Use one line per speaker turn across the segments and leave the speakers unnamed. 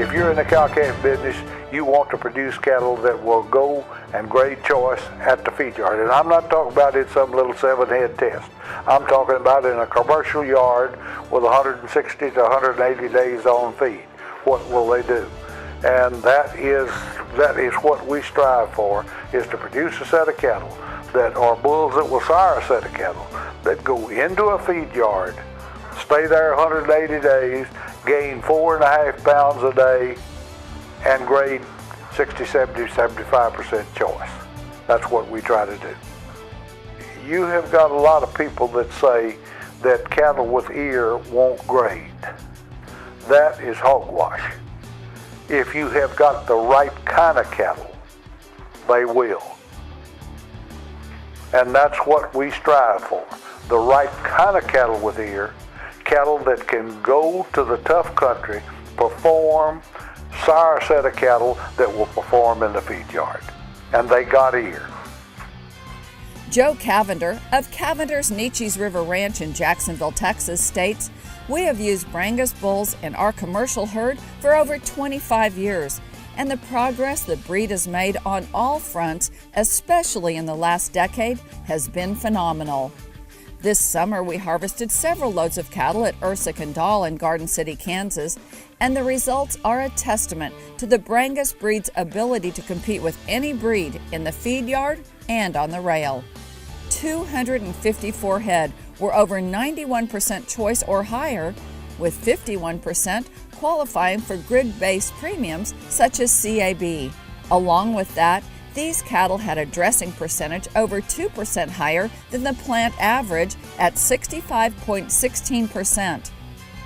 If you're in the cow-calf business, you want to produce cattle that will go and grade choice at the feed yard. And I'm not talking about in some little 7-head test. I'm talking about in a commercial yard with 160 to 180 days on feed. What will they do? And that is what we strive for, is to produce a set of cattle that are bulls that will sire a set of cattle that go into a feed yard, stay there 180 days, gain 4.5 pounds a day, and grade 60, 70, 75% choice. That's what we try to do. You have got a lot of people that say that cattle with ear won't grade. That is hogwash. If you have got the right kind of cattle, they will. And that's what we strive for. The right kind of cattle with ear, cattle that can go to the tough country, perform, sire a set of cattle that will perform in the feed yard. And they got ear.
Joe Cavender of Cavender's Nietzsche's River Ranch in Jacksonville, Texas states, "We have used Brangus bulls in our commercial herd for over 25 years, and the progress the breed has made on all fronts, especially in the last decade, has been phenomenal." This summer, we harvested several loads of cattle at Ursic and Dahl in Garden City, Kansas, and the results are a testament to the Brangus breed's ability to compete with any breed in the feed yard and on the rail. 254 head were over 91% choice or higher, with 51% qualifying for grid-based premiums such as CAB. Along with that, these cattle had a dressing percentage over 2% higher than the plant average at 65.16%.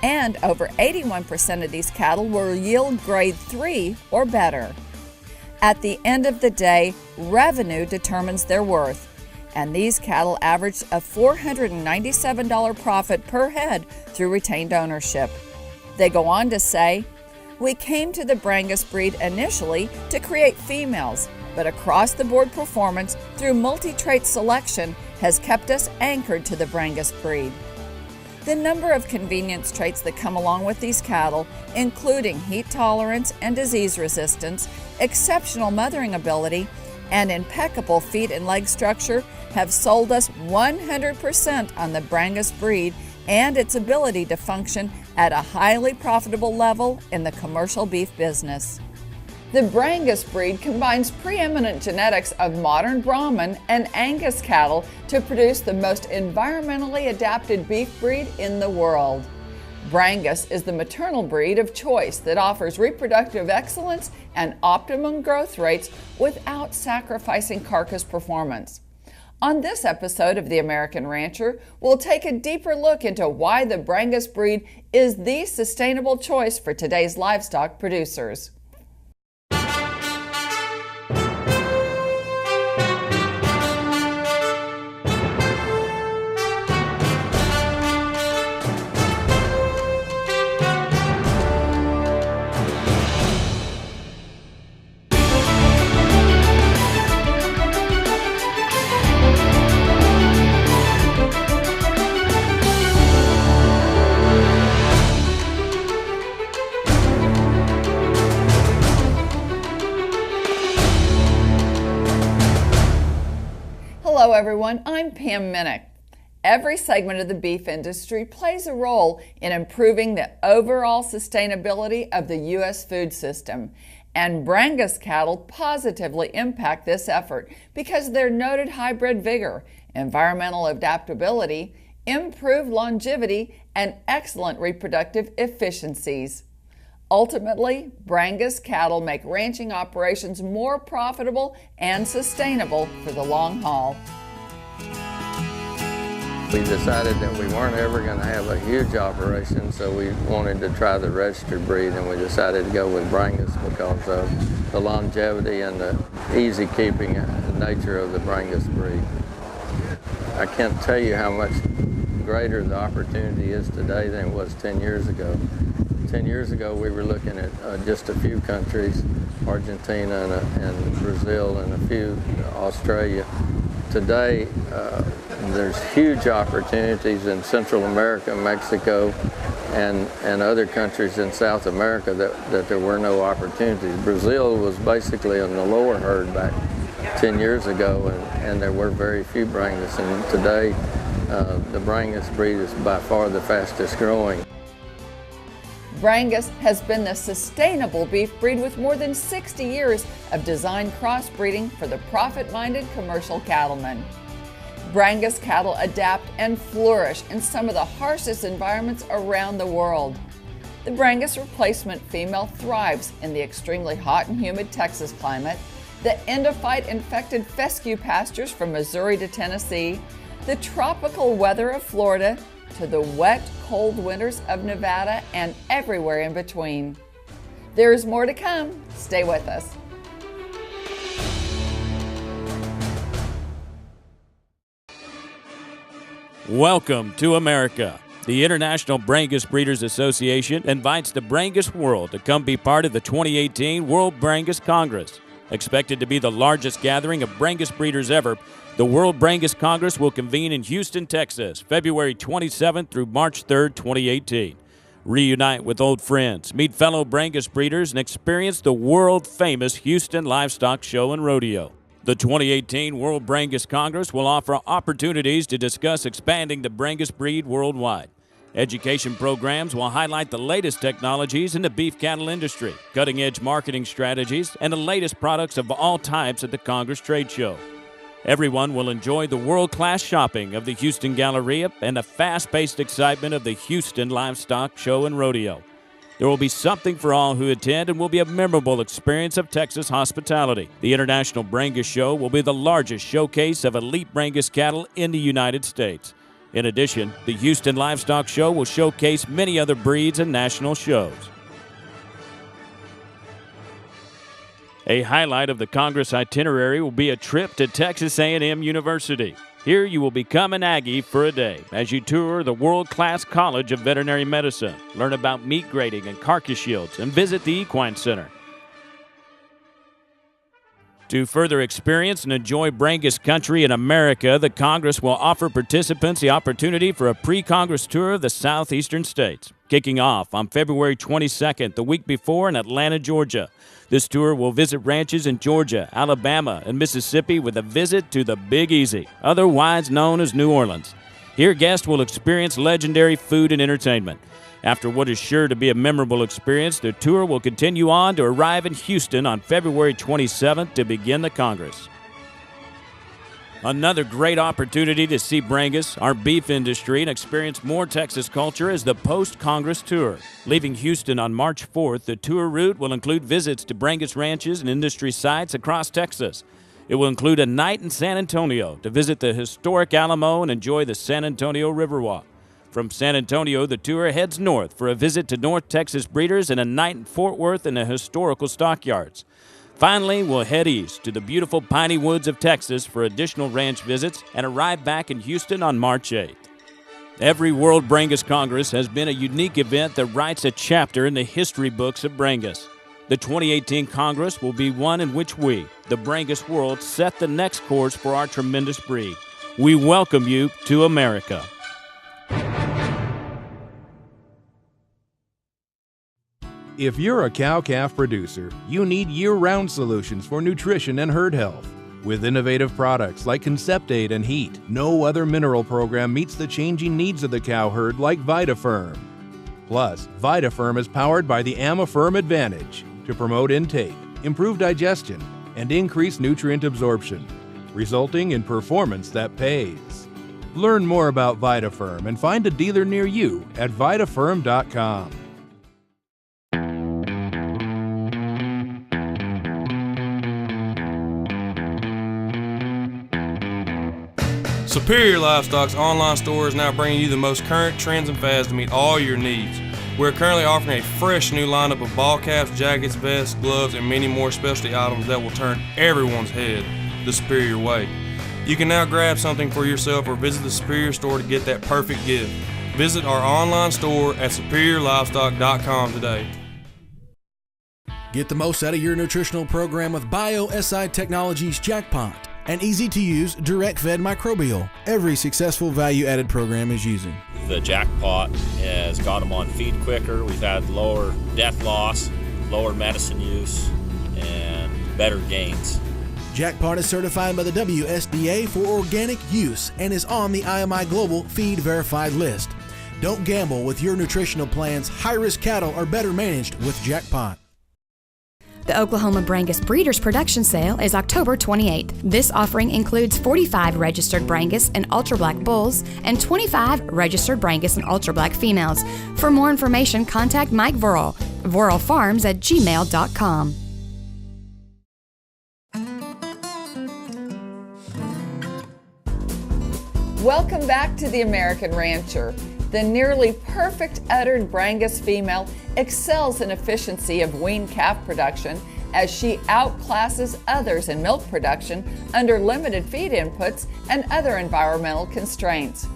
And over 81% of these cattle were yield grade 3 or better. At the end of the day, revenue determines their worth, and these cattle averaged a $497 profit per head through retained ownership. They go on to say, "We came to the Brangus breed initially to create females, but across-the-board performance through multi-trait selection has kept us anchored to the Brangus breed." The number of convenience traits that come along with these cattle, including heat tolerance and disease resistance, exceptional mothering ability, and impeccable feet and leg structure, have sold us 100% on the Brangus breed and its ability to function at a highly profitable level in the commercial beef business. The Brangus breed combines preeminent genetics of modern Brahman and Angus cattle to produce the most environmentally adapted beef breed in the world. Brangus is the maternal breed of choice that offers reproductive excellence and optimum growth rates without sacrificing carcass performance. On this episode of The American Rancher, we'll take a deeper look into why the Brangus breed is the sustainable choice for today's livestock producers. Hello everyone, I'm Pam Minnick. Every segment of the beef industry plays a role in improving the overall sustainability of the U.S. food system, and Brangus cattle positively impact this effort because of their noted hybrid vigor, environmental adaptability, improved longevity, and excellent reproductive efficiencies. Ultimately, Brangus cattle make ranching operations more profitable and sustainable for the long haul.
We decided that we weren't ever going to have a huge operation, so we wanted to try the registered breed, and we decided to go with Brangus because of the longevity and the easy keeping nature of the Brangus breed. I can't tell you how much greater the opportunity is today than it was 10 years ago. 10 years ago, we were looking at just a few countries, Argentina and Brazil and a few, Australia. Today, there's huge opportunities in Central America, Mexico, and other countries in South America that there were no opportunities. Brazil was basically in the lower herd back 10 years ago, and there were very few Brangus, and today the Brangus breed is by far the fastest growing.
Brangus has been the sustainable beef breed with more than 60 years of designed crossbreeding for the profit-minded commercial cattleman. Brangus cattle adapt and flourish in some of the harshest environments around the world. The Brangus replacement female thrives in the extremely hot and humid Texas climate, the endophyte infected fescue pastures from Missouri to Tennessee, the tropical weather of Florida, to the wet, cold winters of Nevada, and everywhere in between. There is more to come. Stay with us.
Welcome to America. The International Brangus Breeders Association invites the Brangus world to come be part of the 2018 World Brangus Congress. Expected to be the largest gathering of Brangus breeders ever, the World Brangus Congress will convene in Houston, Texas, February 27th through March 3rd, 2018. Reunite with old friends, meet fellow Brangus breeders, and experience the world-famous Houston Livestock Show and Rodeo. The 2018 World Brangus Congress will offer opportunities to discuss expanding the Brangus breed worldwide. Education programs will highlight the latest technologies in the beef cattle industry, cutting-edge marketing strategies, and the latest products of all types at the Congress Trade Show. Everyone will enjoy the world-class shopping of the Houston Galleria and the fast-paced excitement of the Houston Livestock Show and Rodeo. There will be something for all who attend and will be a memorable experience of Texas hospitality. The International Brangus Show will be the largest showcase of elite Brangus cattle in the United States. In addition, the Houston Livestock Show will showcase many other breeds and national shows. A highlight of the Congress itinerary will be a trip to Texas A&M University. Here you will become an Aggie for a day as you tour the world-class College of Veterinary Medicine, learn about meat grading and carcass shields, and visit the Equine Center. To further experience and enjoy Brangus country in America, the Congress will offer participants the opportunity for a pre-Congress tour of the southeastern states, kicking off on February 22nd, the week before, in Atlanta, Georgia. This tour will visit ranches in Georgia, Alabama, and Mississippi with a visit to the Big Easy, otherwise known as New Orleans. Here, guests will experience legendary food and entertainment. After what is sure to be a memorable experience, the tour will continue on to arrive in Houston on February 27th to begin the Congress. Another great opportunity to see Brangus, our beef industry, and experience more Texas culture is the post-Congress tour. Leaving Houston on March 4th, the tour route will include visits to Brangus ranches and industry sites across Texas. It will include a night in San Antonio to visit the historic Alamo and enjoy the San Antonio Riverwalk. From San Antonio, the tour heads north for a visit to North Texas breeders and a night in Fort Worth and the historical stockyards. Finally, we'll head east to the beautiful piney woods of Texas for additional ranch visits and arrive back in Houston on March 8th. Every World Brangus Congress has been a unique event that writes a chapter in the history books of Brangus. The 2018 Congress will be one in which we, the Brangus world, set the next course for our tremendous breed. We welcome you to America.
If you're a cow-calf producer, you need year-round solutions for nutrition and herd health. With innovative products like Conceptate and Heat, no other mineral program meets the changing needs of the cow herd like VitaFerm. Plus, VitaFerm is powered by the AmaFerm Advantage to promote intake, improve digestion, and increase nutrient absorption, resulting in performance that pays. Learn more about VitaFerm and find a dealer near you at VitaFerm.com.
Superior Livestock's online store is now bringing you the most current trends and fads to meet all your needs. We're currently offering a fresh new lineup of ball caps, jackets, vests, gloves, and many more specialty items that will turn everyone's head the Superior way. You can now grab something for yourself or visit the Superior store to get that perfect gift. Visit our online store at superiorlivestock.com today.
Get the most out of your nutritional program with BioSI Technologies Jackpot. An easy-to-use, direct-fed microbial. Every successful value-added program is using.
The Jackpot has got them on feed quicker. We've had lower death loss, lower medicine use, and better gains.
Jackpot is certified by the WSDA for organic use and is on the IMI Global Feed Verified list. Don't gamble with your nutritional plans. High-risk cattle are better managed with Jackpot.
The Oklahoma Brangus Breeders Production Sale is October 28th. This offering includes 45 registered Brangus and Ultra Black bulls and 25 registered Brangus and Ultra Black females. For more information, contact Mike Vorel, vorelfarms@gmail.com.
Welcome back to The American Rancher. The nearly perfect uddered Brangus female excels in efficiency of weaned calf production as she outclasses others in milk production under limited feed inputs and other environmental constraints.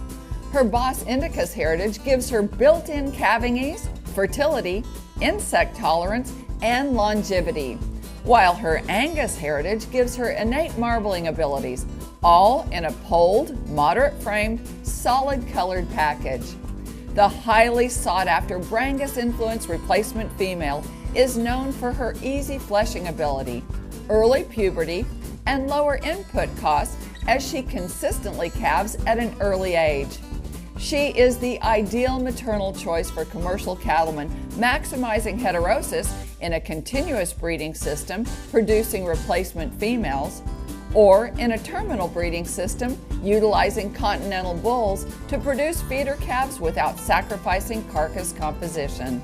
Her Bos Indicus heritage gives her built-in calving ease, fertility, insect tolerance, and longevity, while her Angus heritage gives her innate marbling abilities, all in a polled, moderate-framed, solid-colored package. The highly sought-after Brangus-influenced replacement female is known for her easy fleshing ability, early puberty, and lower input costs as she consistently calves at an early age. She is the ideal maternal choice for commercial cattlemen, maximizing heterosis in a continuous breeding system producing replacement females, or in a terminal breeding system utilizing continental bulls to produce feeder calves without sacrificing carcass composition.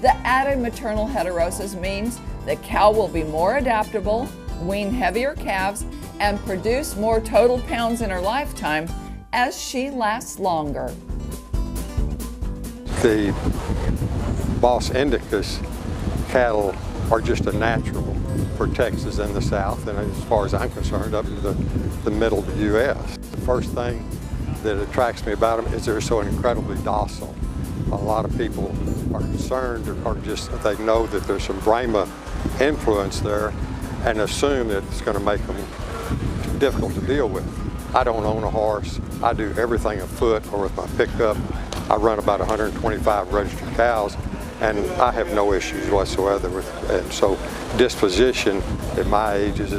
The added maternal heterosis means the cow will be more adaptable, wean heavier calves, and produce more total pounds in her lifetime as she lasts longer.
The Bos Indicus cattle are just a natural for Texas and the South, and as far as I'm concerned, up to the middle of the U.S. The first thing that attracts me about them is they're so incredibly docile. A lot of people are concerned or just they know that there's some Brahma influence there and assume that it's going to make them difficult to deal with. I don't own a horse. I do everything afoot or with my pickup. I run about 125 registered cows, and I have no issues whatsoever with it. And so disposition at my age is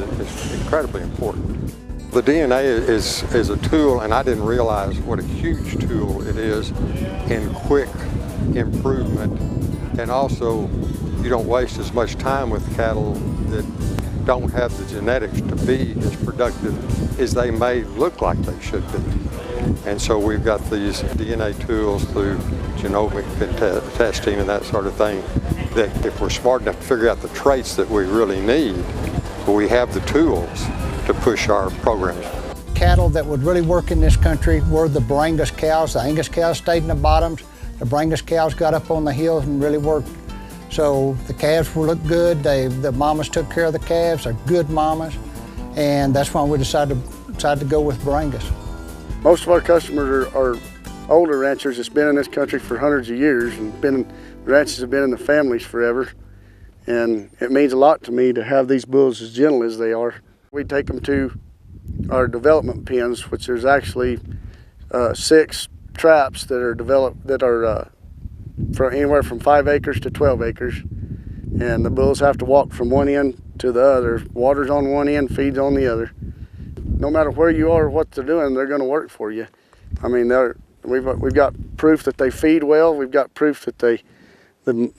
incredibly important. The DNA is a tool, and I didn't realize what a huge tool it is in quick improvement. And also, you don't waste as much time with cattle that don't have the genetics to be as productive as they may look like they should be. And so we've got these DNA tools through genomic testing and that sort of thing, that if we're smart enough to figure out the traits that we really need, we have the tools to push our programs.
Cattle that would really work in this country were the Brangus cows. The Angus cows stayed in the bottoms. The Brangus cows got up on the hills and really worked. So the calves looked good. The mamas took care of the calves. They're good mamas. And that's why we decided to go with Brangus.
Most of our customers are older ranchers that's been in this country for hundreds of years, and ranches have been in the families forever. And it means a lot to me to have these bulls as gentle as they are. We take them to our development pens, which there's actually 6 traps that are developed that are from anywhere from 5 acres to 12 acres. And the bulls have to walk from one end to the other. Water's on one end, feed's on the other. No matter where you are or what they're doing, they're going to work for you. I mean, we've got proof that they feed well. We've got proof that the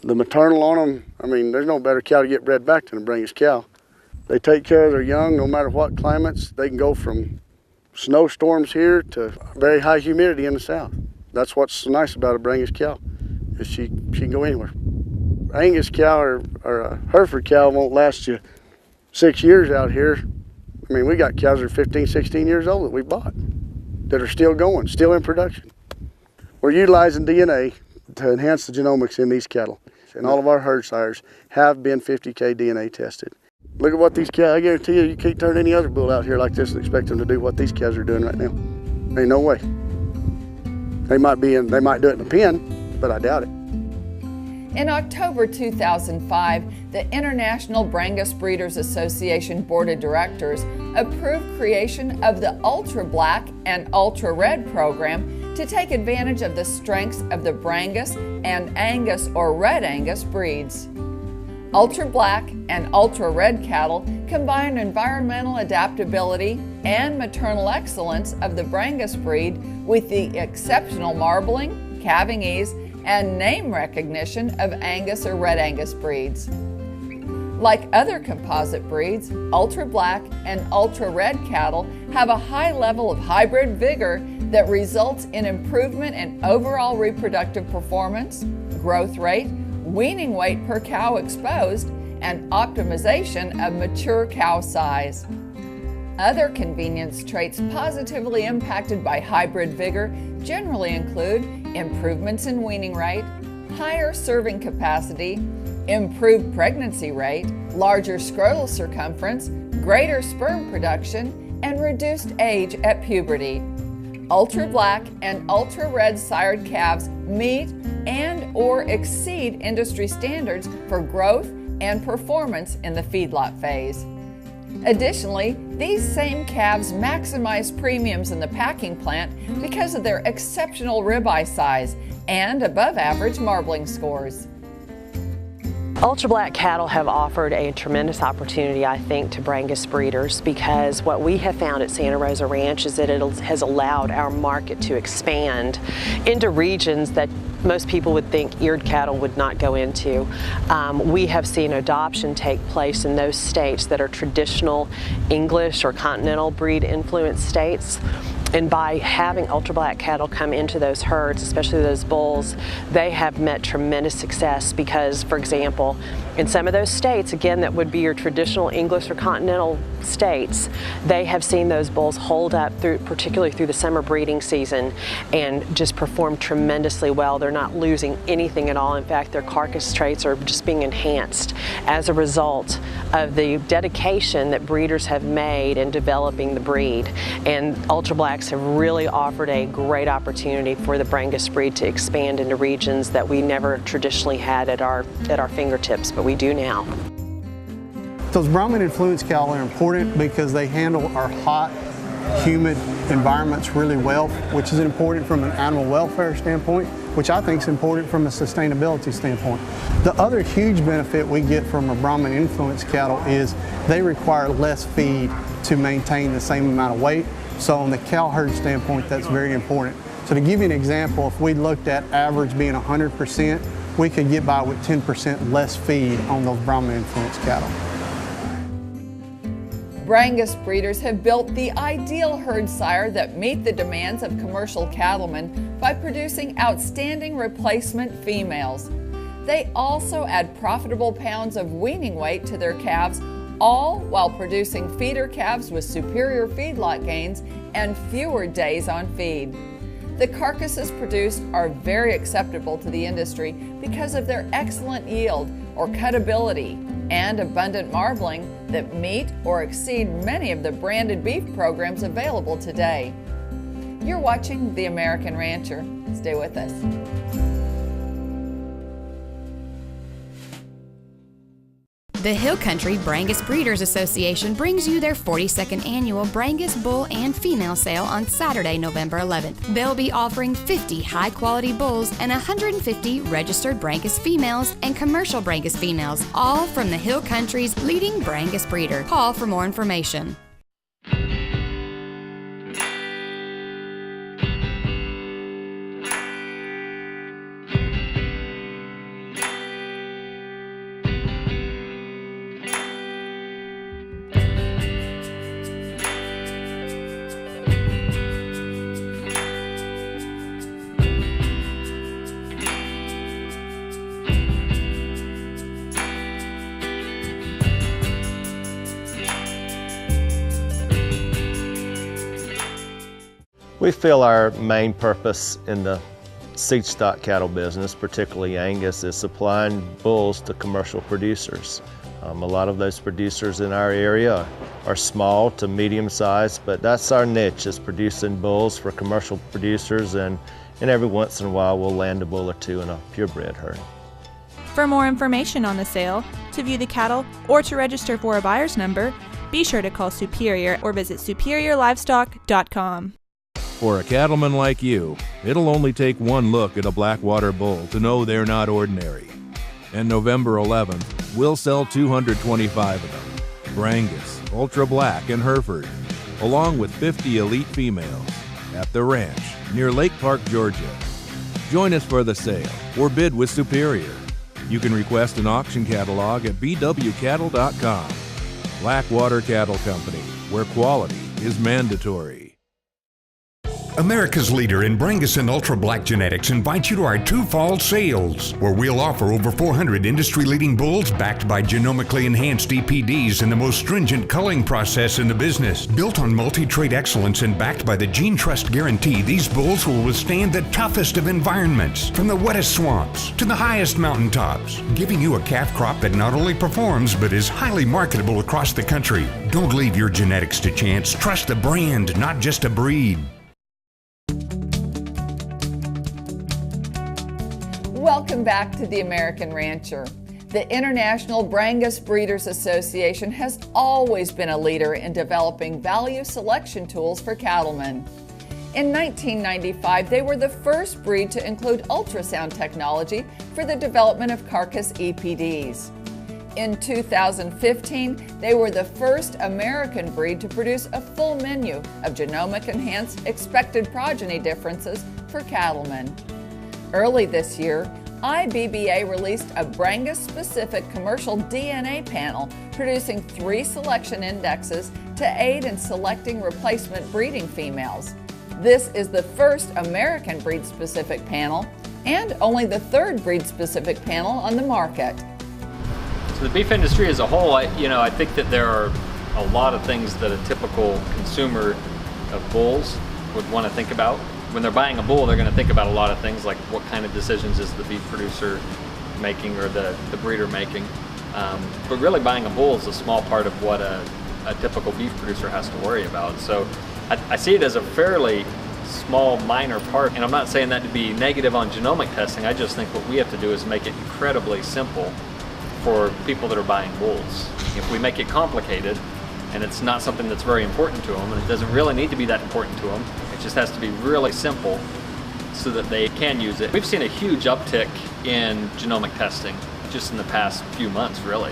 maternal on them. I mean, there's no better cow to get bred back than a Brangus cow. They take care of their young no matter what climates. They can go from snowstorms here to very high humidity in the south. That's what's so nice about a Brangus cow, is she can go anywhere. Angus cow or a Hereford cow won't last you 6 years out here. I mean, we got cows that are 15, 16 years old that we bought that are still going, still in production. We're utilizing DNA to enhance the genomics in these cattle. And all of our herd sires have been 50K DNA tested. Look at what these cows, I guarantee you can't turn any other bull out here like this and expect them to do what these cows are doing right now. Ain't no way. They might do it in a pen, but I doubt it.
In October 2005, the International Brangus Breeders Association Board of Directors approved creation of the Ultra Black and Ultra Red program to take advantage of the strengths of the Brangus and Angus or Red Angus breeds. Ultra Black and Ultra Red cattle combine environmental adaptability and maternal excellence of the Brangus breed with the exceptional marbling, calving ease, and name recognition of Angus or Red Angus breeds. Like other composite breeds, Ultra Black and Ultra Red cattle have a high level of hybrid vigor that results in improvement in overall reproductive performance, growth rate, weaning weight per cow exposed, and optimization of mature cow size. Other convenience traits positively impacted by hybrid vigor generally include improvements in weaning rate, higher serving capacity, improved pregnancy rate, larger scrotal circumference, greater sperm production, and reduced age at puberty. Ultra Black and Ultra Red sired calves meet and or exceed industry standards for growth and performance in the feedlot phase. Additionally, these same calves maximize premiums in the packing plant because of their exceptional ribeye size and above average marbling scores.
Ultra Black cattle have offered a tremendous opportunity, I think, to Brangus breeders, because what we have found at Santa Rosa Ranch is that it has allowed our market to expand into regions that most people would think eared cattle would not go into. We have seen adoption take place in those states that are traditional English or continental breed influenced states. And by having Ultra Black cattle come into those herds, especially those bulls, they have met tremendous success because, for example, in some of those states, again, that would be your traditional English or continental states, they have seen those bulls hold up, particularly through the summer breeding season, and just perform tremendously well. They're not losing anything at all. In fact, their carcass traits are just being enhanced as a result of the dedication that breeders have made in developing the breed. And Ultra Blacks have really offered a great opportunity for the Brangus breed to expand into regions that we never traditionally had at our fingertips, but we do now.
Those Brahmin influence cattle are important because they handle our hot, humid environments really well, which is important from an animal welfare standpoint, which I think is important from a sustainability standpoint. The other huge benefit we get from a Brahmin influence cattle is they require less feed to maintain the same amount of weight. So on the cow herd standpoint, that's very important. So to give you an example, if we looked at average being 100%, we could get by with 10% less feed on those Brahmin influence cattle.
Brangus breeders have built the ideal herd sire that meet the demands of commercial cattlemen by producing outstanding replacement females. They also add profitable pounds of weaning weight to their calves, all while producing feeder calves with superior feedlot gains and fewer days on feed. The carcasses produced are very acceptable to the industry because of their excellent yield or cutability and abundant marbling that meet or exceed many of the branded beef programs available today. You're watching The American Rancher. Stay with us.
The Hill Country Brangus Breeders Association brings you their 42nd annual Brangus Bull and Female Sale on Saturday, November 11th. They'll be offering 50 high-quality bulls and 150 registered Brangus females and commercial Brangus females, all from the Hill Country's leading Brangus breeder. Call for more information.
We feel our main purpose in the seed stock cattle business, particularly Angus, is supplying bulls to commercial producers. A lot of those producers in our area are small to medium sized, but that's our niche, is producing bulls for commercial producers, and every once in a while we'll land a bull or two in a purebred herd.
For more information on the sale, to view the cattle, or to register for a buyer's number, be sure to call Superior or visit superiorlivestock.com.
For a cattleman like you, it'll only take one look at a Blackwater bull to know they're not ordinary. And November 11th, we'll sell 225 of them, Brangus, Ultra Black, and Hereford, along with 50 elite females, at the ranch near Lake Park, Georgia. Join us for the sale or bid with Superior. You can request an auction catalog at bwcattle.com. Blackwater Cattle Company, where quality is mandatory.
America's leader in Brangus and Ultra Black genetics invites you to our 2 fall sales, where we'll offer over 400 industry-leading bulls backed by genomically enhanced EPDs and the most stringent culling process in the business. Built on multi-trait excellence and backed by the Gene Trust Guarantee, these bulls will withstand the toughest of environments, from the wettest swamps to the highest mountaintops, giving you a calf crop that not only performs but is highly marketable across the country. Don't leave your genetics to chance. Trust the brand, not just a breed.
Welcome back to the American Rancher. The International Brangus Breeders Association has always been a leader in developing value selection tools for cattlemen. In 1995, they were the first breed to include ultrasound technology for the development of carcass EPDs. In 2015, they were the first American breed to produce a full menu of genomic-enhanced expected progeny differences for cattlemen. Early this year, IBBA released a Brangus-specific commercial DNA panel producing 3 selection indexes to aid in selecting replacement breeding females. This is the first American breed-specific panel and only the 3rd breed-specific panel on the market.
So the beef industry as a whole, I think that there are a lot of things that a typical consumer of bulls would want to think about. When they're buying a bull, they're going to think about a lot of things like what kind of decisions is the beef producer making or the breeder making. But really buying a bull is a small part of what a typical beef producer has to worry about. So I see it as a fairly small, minor part. And I'm not saying that to be negative on genomic testing. I just think what we have to do is make it incredibly simple for people that are buying bulls. If we make it complicated, and it's not something that's very important to them, and it doesn't really need to be that important to them, it just has to be really simple so that they can use it. We've seen a huge uptick in genomic testing just in the past few months, really,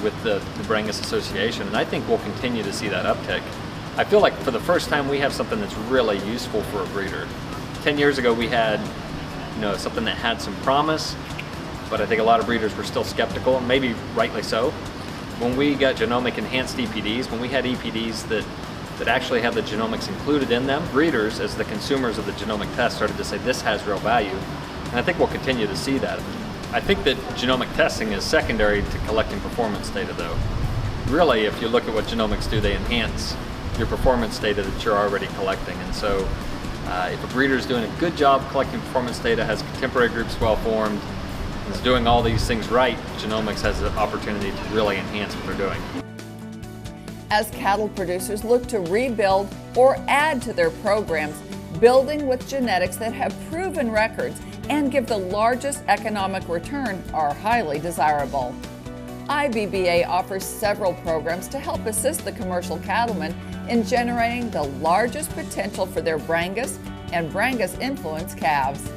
with the Brangus Association, and I think we'll continue to see that uptick. I feel like for the first time we have something that's really useful for a breeder. 10 years ago we had something that had some promise, but I think a lot of breeders were still skeptical, and maybe rightly so. When we got genomic enhanced EPDs, when we had EPDs that actually have the genomics included in them, breeders, as the consumers of the genomic test, started to say this has real value, and I think we'll continue to see that. I think that genomic testing is secondary to collecting performance data, though. Really, if you look at what genomics do, they enhance your performance data that you're already collecting, and so if a breeder is doing a good job collecting performance data, has contemporary groups well formed, is doing all these things right, genomics has the opportunity to really enhance what they're doing.
As cattle producers look to rebuild or add to their programs, building with genetics that have proven records and give the largest economic return are highly desirable. IBBA offers several programs to help assist the commercial cattlemen in generating the largest potential for their Brangus and Brangus influence calves.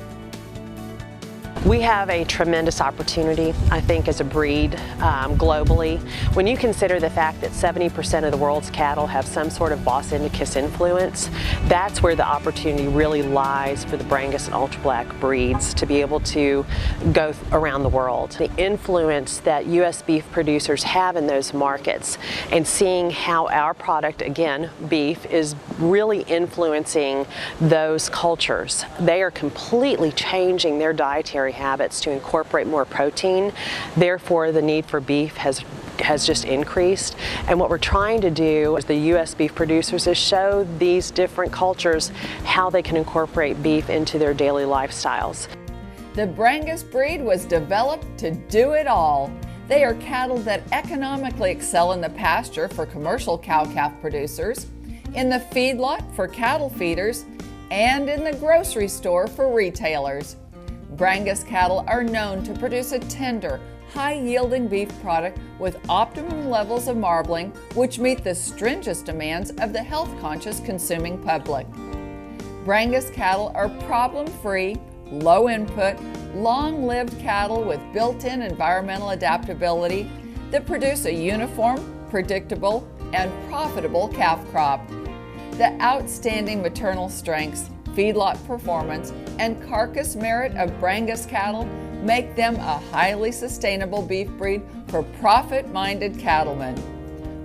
We have a tremendous opportunity, I think, as a breed globally. When you consider the fact that 70% of the world's cattle have some sort of Bos indicus influence, that's where the opportunity really lies for the Brangus and Ultra Black breeds to be able to go around the world. The influence that U.S. beef producers have in those markets and seeing how our product, again, beef, is really influencing those cultures. They are completely changing their dietary habits to incorporate more protein. Therefore, the need for beef has just increased. And what we're trying to do as the U.S. beef producers is show these different cultures how they can incorporate beef into their daily lifestyles.
The Brangus breed was developed to do it all. They are cattle that economically excel in the pasture for commercial cow-calf producers, in the feedlot for cattle feeders, and in the grocery store for retailers. Brangus cattle are known to produce a tender, high-yielding beef product with optimum levels of marbling, which meet the stringent demands of the health-conscious consuming public. Brangus cattle are problem-free, low-input, long-lived cattle with built-in environmental adaptability that produce a uniform, predictable, and profitable calf crop. The outstanding maternal strengths, feedlot performance, and carcass merit of Brangus cattle make them a highly sustainable beef breed for profit-minded cattlemen.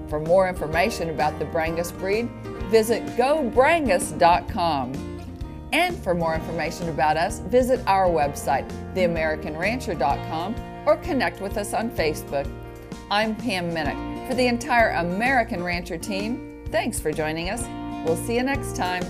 For more information about the Brangus breed, visit gobrangus.com. And for more information about us, visit our website, theamericanrancher.com, or connect with us on Facebook. I'm Pam Minnick. For the entire American Rancher team, thanks for joining us. We'll see you next time.